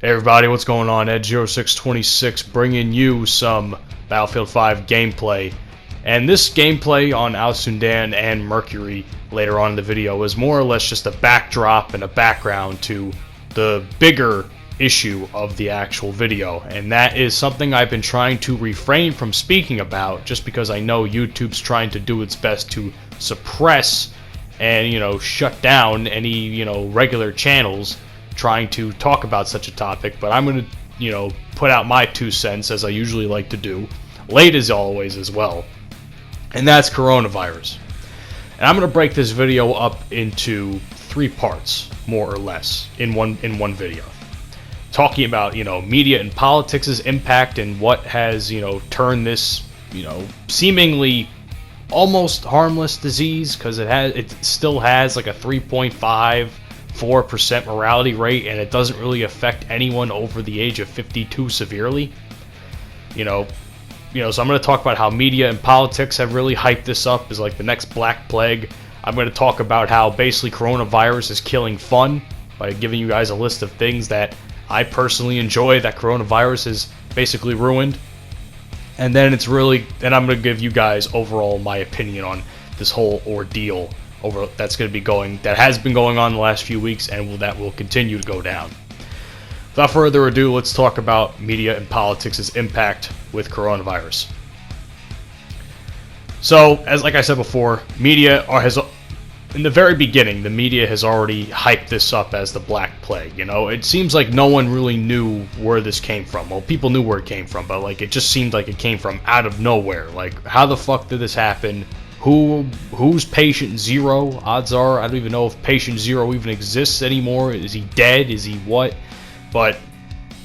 Hey everybody, what's going on? Ed0626 bringing you some Battlefield 5 gameplay. And this gameplay on Al Sundan and Mercury later on in the video is more or less just a backdrop and a background to the bigger issue of the actual video. And that is something I've been trying to refrain from speaking about just because I know YouTube's trying to do its best to suppress and, shut down any, regular channels trying to talk about such a topic. But I'm going to, put out my 2 cents as I usually like to do, late as always as well. And that's coronavirus. And I'm going to break this video up into 3 parts, more or less, in one video. Talking about, media and politics' impact and what has, turned this, seemingly almost harmless disease, because it still has like a 3.54% mortality rate, and it doesn't really affect anyone over the age of 52 severely. So I'm going to talk about how media and politics have really hyped this up as like the next Black Plague. I'm going to talk about how basically coronavirus is killing fun by giving you guys a list of things that I personally enjoy that coronavirus has basically ruined. And then I'm going to give you guys overall my opinion on this whole ordeal that has been going on the last few weeks, and that will continue to go down. Without further ado, let's talk about media and politics' impact with coronavirus. So, like I said before, in the very beginning, the media has already hyped this up as the Black Plague. It seems like no one really knew where this came from. Well, people knew where it came from, but it just seemed like it came from out of nowhere. How the fuck did this happen? Who's patient zero? Odds are, I don't even know if patient zero even exists anymore. Is he dead? Is he what? But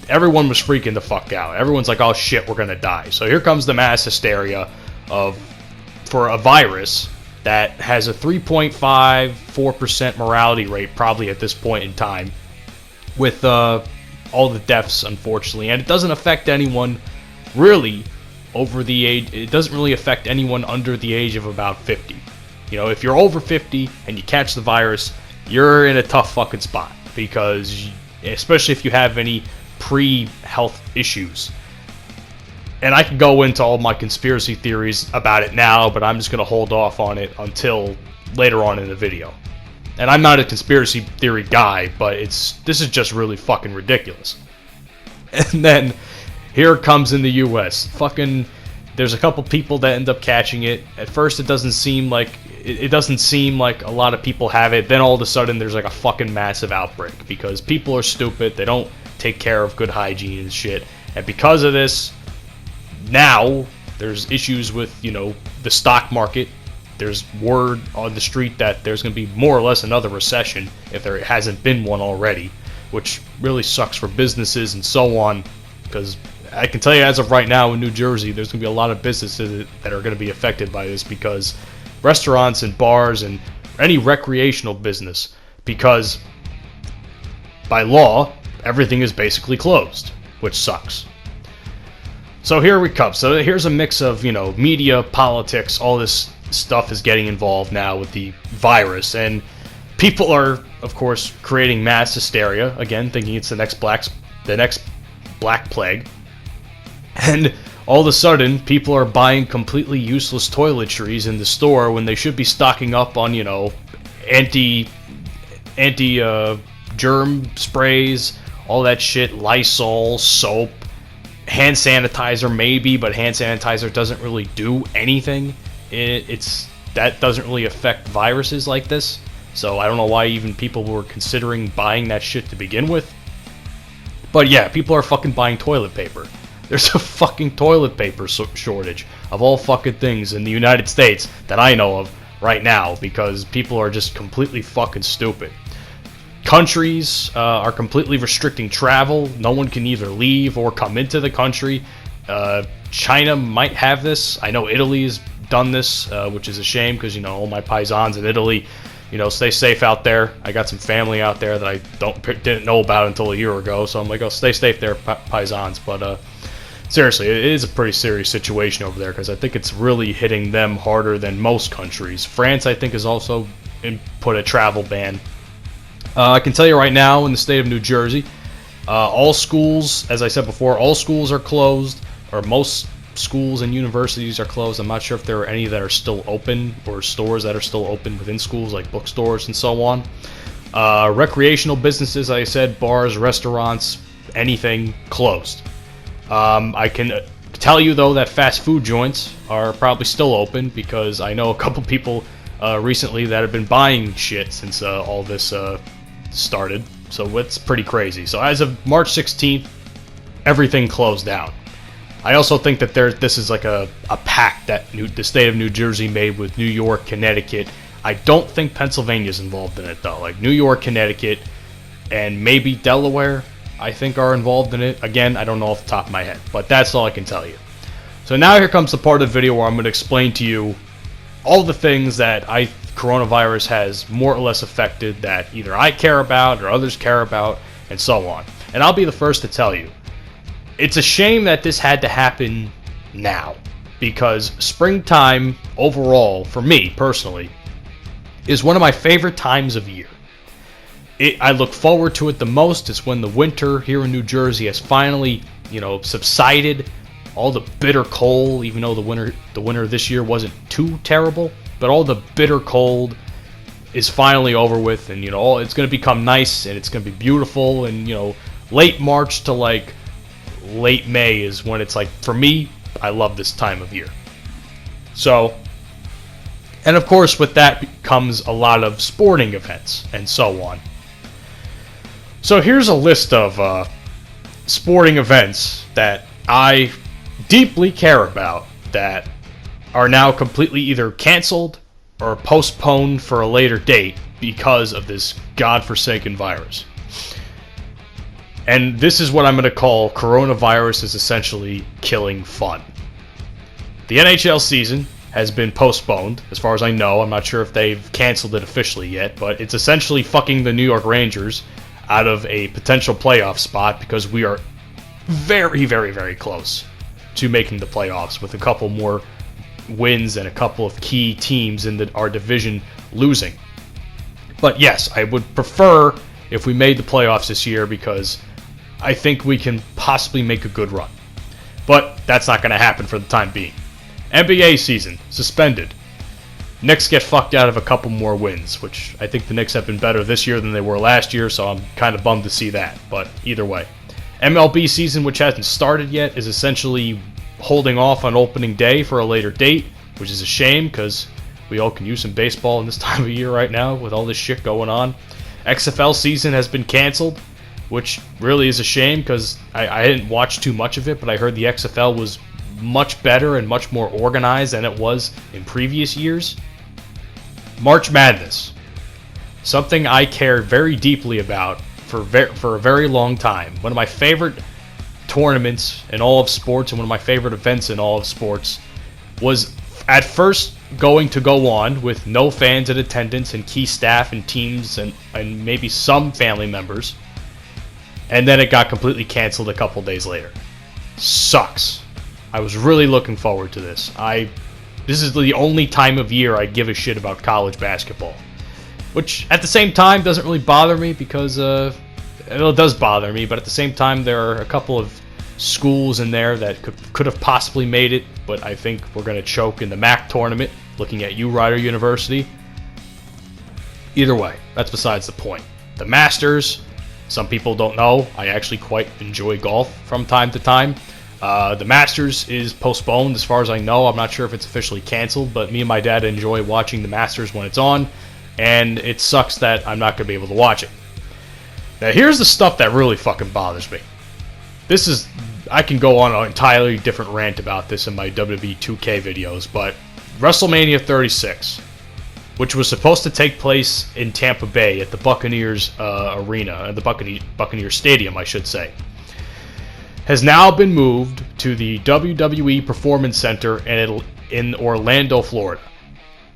everyone was freaking the fuck out. Everyone's like, oh shit, we're gonna die. So here comes the mass hysteria for a virus that has a 3.54% mortality rate probably at this point in time, with all the deaths, unfortunately. And it doesn't affect anyone really over the age. It doesn't really affect anyone under the age of about 50. If you're over 50 and you catch the virus, you're in a tough fucking spot, because especially if you have any pre-health issues. And I can go into all my conspiracy theories about it now, but I'm just going to hold off on it until later on in the video. And I'm not a conspiracy theory guy, but this is just really fucking ridiculous. And then here it comes in the US. There's a couple people that end up catching it. At first it doesn't seem like a lot of people have it. Then all of a sudden there's like a fucking massive outbreak because people are stupid. They don't take care of good hygiene and shit. And because of this, now there's issues with, the stock market. There's word on the street that there's going to be more or less another recession if there hasn't been one already, which really sucks for businesses and so on, because I can tell you as of right now in New Jersey, there's going to be a lot of businesses that are going to be affected by this, because restaurants and bars and any recreational business, because by law, everything is basically closed, which sucks. So here we come. So here's a mix of, media, politics, all this stuff is getting involved now with the virus. And people are, of course, creating mass hysteria, again, thinking it's the next Black Plague. And all of a sudden, people are buying completely useless toiletries in the store when they should be stocking up on, anti-germ sprays, all that shit, Lysol, soap, hand sanitizer maybe, but hand sanitizer doesn't really do anything. That doesn't really affect viruses like this. So I don't know why even people were considering buying that shit to begin with. But yeah, people are fucking buying toilet paper. There's a fucking toilet paper shortage of all fucking things in the United States that I know of right now, because people are just completely fucking stupid. Countries are completely restricting travel. No one can either leave or come into the country. China might have this. I know Italy's done this, which is a shame, because, all my paisans in Italy, stay safe out there. I got some family out there that I didn't know about until a year ago, so I'm like, oh, stay safe there, paisans. But seriously, it is a pretty serious situation over there, because I think it's really hitting them harder than most countries. France, I think, has also put a travel ban. I can tell you right now, in the state of New Jersey, All schools, as I said before, all schools are closed, or most schools and universities are closed. I'm not sure if there are any that are still open, or stores that are still open within schools, like bookstores and so on. Recreational businesses, like I said, bars, restaurants, anything, closed. I can tell you, though, that fast food joints are probably still open, because I know a couple people recently that have been buying shit since all this started. So it's pretty crazy. So as of March 16th, everything closed down. I also think that this is like a pact that the state of New Jersey made with New York, Connecticut. I don't think Pennsylvania's involved in it, though. Like New York, Connecticut, and maybe Delaware, I think, are involved in it. Again, I don't know off the top of my head, but that's all I can tell you. So now here comes the part of the video where I'm going to explain to you all the things that coronavirus has more or less affected, that either I care about or others care about, and so on. And I'll be the first to tell you, it's a shame that this had to happen now, because springtime overall, for me personally, is one of my favorite times of year. I look forward to it the most. It's when the winter here in New Jersey has finally, subsided. All the bitter cold, even though the winter this year wasn't too terrible, but all the bitter cold is finally over with, and it's going to become nice, and it's going to be beautiful, and late March to like late May is when it's like, for me, I love this time of year. So, and of course with that comes a lot of sporting events and so on. So here's a list of sporting events that I deeply care about that are now completely either canceled or postponed for a later date because of this godforsaken virus. And this is what I'm going to call coronavirus is essentially killing fun. The NHL season has been postponed, as far as I know. I'm not sure if they've canceled it officially yet, but it's essentially fucking the New York Rangers out of a potential playoff spot, because we are very, very, very close to making the playoffs with a couple more wins and a couple of key teams in our division losing. But yes, I would prefer if we made the playoffs this year, because I think we can possibly make a good run. But that's not going to happen for the time being. NBA season suspended. Knicks get fucked out of a couple more wins, which I think the Knicks have been better this year than they were last year, so I'm kind of bummed to see that. But either way. MLB season, which hasn't started yet, is essentially holding off on opening day for a later date, which is a shame, because we all can use some baseball in this time of year right now with all this shit going on. XFL season has been canceled, which really is a shame, because I didn't watch too much of it, but I heard the XFL was much better and much more organized than it was in previous years. March Madness. Something I cared very deeply about for a very long time. One of my favorite tournaments in all of sports, and one of my favorite events in all of sports, was at first going to go on with no fans in attendance and key staff and teams and maybe some family members, and then it got completely canceled a couple days later. Sucks. I was really looking forward to this. This is the only time of year I give a shit about college basketball, which at the same time doesn't really bother me, because it does bother me, but at the same time there are a couple of schools in there that could have possibly made it, but I think we're going to choke in the MAC tournament, looking at you, Rider University. Either way, that's besides the point. The Masters, some people don't know, I actually quite enjoy golf from time to time. The Masters is postponed as far as I know. I'm not sure if it's officially canceled, but me and my dad enjoy watching the Masters when it's on, and it sucks that I'm not going to be able to watch it. Now here's the stuff that really fucking bothers me. I can go on an entirely different rant about this in my WWE 2K videos, but WrestleMania 36, which was supposed to take place in Tampa Bay at the Buccaneers arena, the Buccaneers Stadium, I should say, has now been moved to the WWE Performance Center in Orlando, Florida.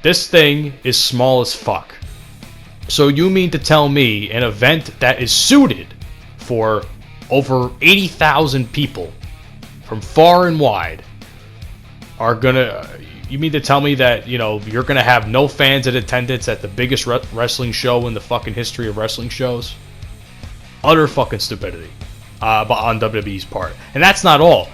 This thing is small as fuck. So you mean to tell me an event that is suited for over 80,000 people from far and wide you mean to tell me that, you're gonna have no fans in attendance at the biggest wrestling show in the fucking history of wrestling shows? Utter fucking stupidity. but on WWE's part. And that's not all.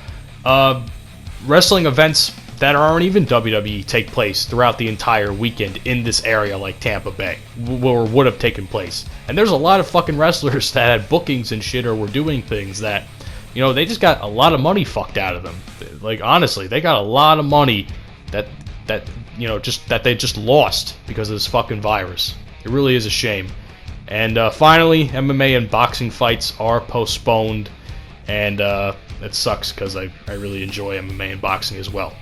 Wrestling events that aren't even WWE take place throughout the entire weekend in this area like Tampa Bay, or would have taken place. And there's a lot of fucking wrestlers that had bookings and shit or were doing things that, you know, they just got a lot of money fucked out of them. Like, honestly, they got a lot of money that you know, just that they just lost because of this fucking virus. It really is a shame. And finally, MMA and boxing fights are postponed, and it sucks because I really enjoy MMA and boxing as well.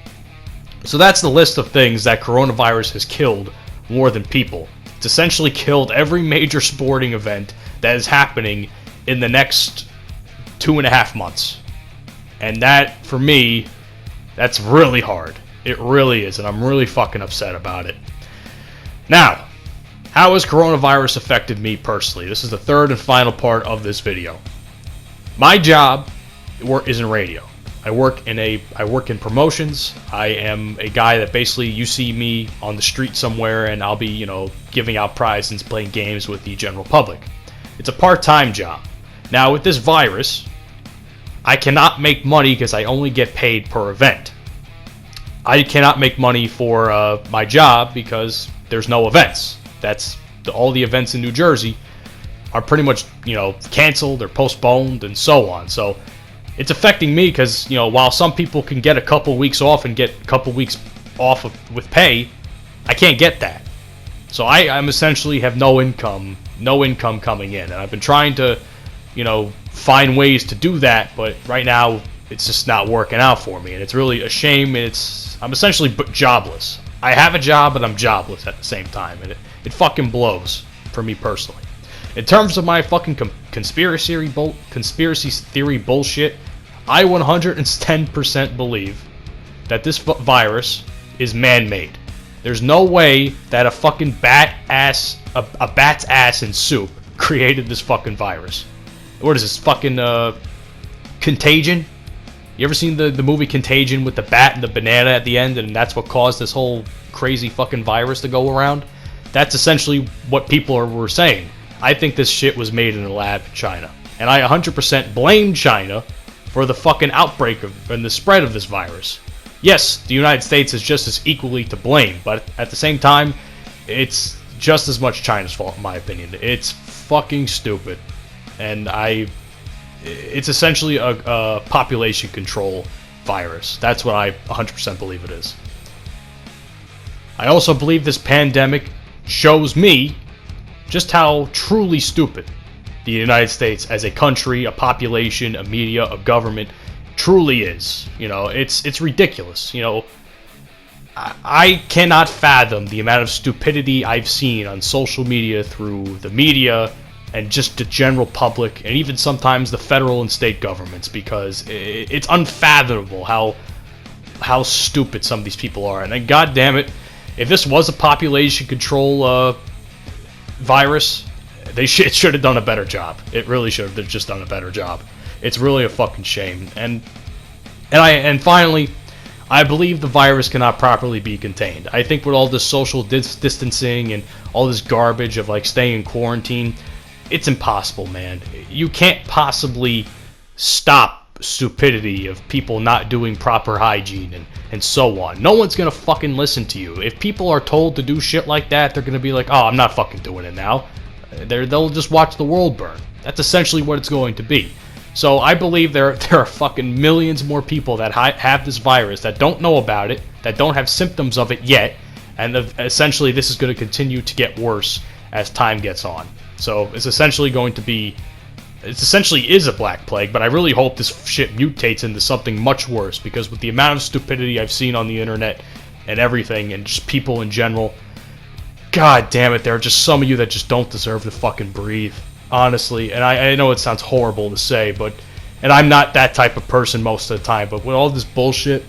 So that's the list of things that coronavirus has killed more than people. It's essentially killed every major sporting event that is happening in the next 2.5 months. And that, for me, that's really hard. It really is, and I'm really fucking upset about it. Now, how has coronavirus affected me personally? This is the third and final part of this video. My job is in radio. I work in promotions. I am a guy that basically, you see me on the street somewhere and I'll be, you know, giving out prizes and playing games with the general public. It's a part-time job. Now, with this virus, I cannot make money because I only get paid per event. I cannot make money for my job because there's no events. All the events in New Jersey are pretty much, you know, canceled or postponed and so on. So it's affecting me because, you know, while some people can get a couple weeks off and get a couple weeks off with pay, I can't get that. So I'm essentially have no income coming in, and I've been trying to, you know, find ways to do that, but right now it's just not working out for me, and it's really a shame. I'm essentially jobless. I have a job, but I'm jobless at the same time, and it fucking blows for me personally. In terms of my fucking conspiracy theory bullshit, I 110% believe that this virus is man-made. There's no way that a fucking bat's ass in soup created this fucking virus. What is this, fucking Contagion? You ever seen the movie Contagion with the bat and the banana at the end, and that's what caused this whole crazy fucking virus to go around? That's essentially what people were saying. I think this shit was made in a lab in China. And I 100% blame China for the fucking outbreak and the spread of this virus. Yes, the United States is just as equally to blame, but at the same time, it's just as much China's fault, in my opinion. It's fucking stupid. And it's essentially a population control virus. That's what I 100% believe it is. I also believe this pandemic shows me just how truly stupid the United States as a country, a population, a media, a government truly is. You know, it's ridiculous. You know, I cannot fathom the amount of stupidity I've seen on social media through the media and just the general public, and even sometimes the federal and state governments, because it's unfathomable how stupid some of these people are. And then, god damn it, if this was a population control virus, they should have done a better job. It really should have just done a better job. It's really a fucking shame. And finally, I believe the virus cannot properly be contained. I think with all this social distancing and all this garbage of like staying in quarantine, it's impossible, man. You can't possibly stop stupidity of people not doing proper hygiene and so on. No one's gonna fucking listen to you. If people are told to do shit like that, they're gonna be like, oh, I'm not fucking doing it now. They'll just watch the world burn. That's essentially what it's going to be. So I believe there are fucking millions more people that have this virus that don't know about it, that don't have symptoms of it yet, and essentially this is going to continue to get worse as time gets on. So it's essentially is a black plague, but I really hope this shit mutates into something much worse, because with the amount of stupidity I've seen on the internet and everything, and just people in general, god damn it, there are just some of you that just don't deserve to fucking breathe, honestly. And I know it sounds horrible to say, and I'm not that type of person most of the time, but with all this bullshit,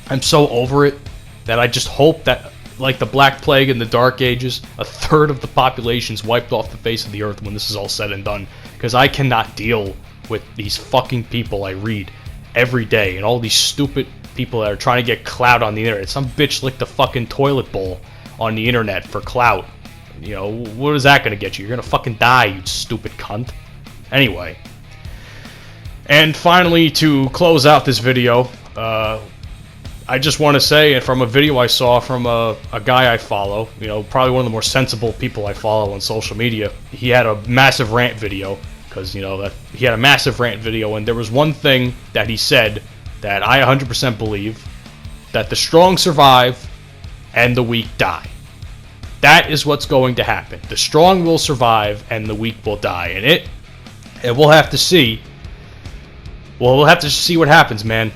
I'm so over it that I just hope that, like the Black Plague in the Dark Ages, a third of the population's wiped off the face of the earth when this is all said and done. Because I cannot deal with these fucking people I read every day, and all these stupid people that are trying to get clout on the internet. Some bitch licked a fucking toilet bowl on the internet for clout. You know, what is that gonna get you? You're gonna fucking die, you stupid cunt. Anyway. And finally, to close out this video, I just want to say, from a video I saw from a guy I follow, you know, probably one of the more sensible people I follow on social media, he had a massive rant video, because, you know, that he had a massive rant video, and there was one thing that he said that I 100% believe, that the strong survive and the weak die. That is what's going to happen. The strong will survive and the weak will die. And we'll have to see. Well, we'll have to see what happens, man.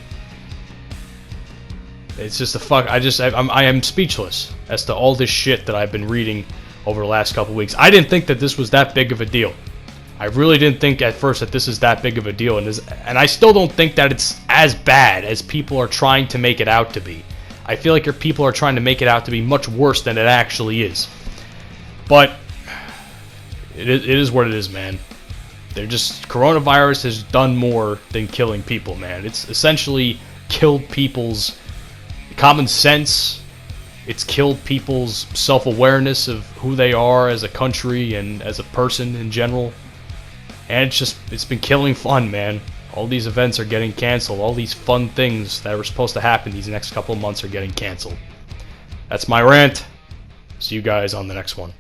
It's just I am speechless as to all this shit that I've been reading over the last couple weeks. I didn't think that this was that big of a deal. I really didn't think at first that this is that big of a deal, and I still don't think that it's as bad as people are trying to make it out to be. I feel like people are trying to make it out to be much worse than it actually is. But it is what it is, man. Coronavirus has done more than killing people, man. It's essentially killed people's common sense. It's killed people's self-awareness of who they are as a country and as a person in general. And it's been killing fun, man. All these events are getting canceled. All these fun things that were supposed to happen these next couple of months are getting canceled. That's my rant. See you guys on the next one.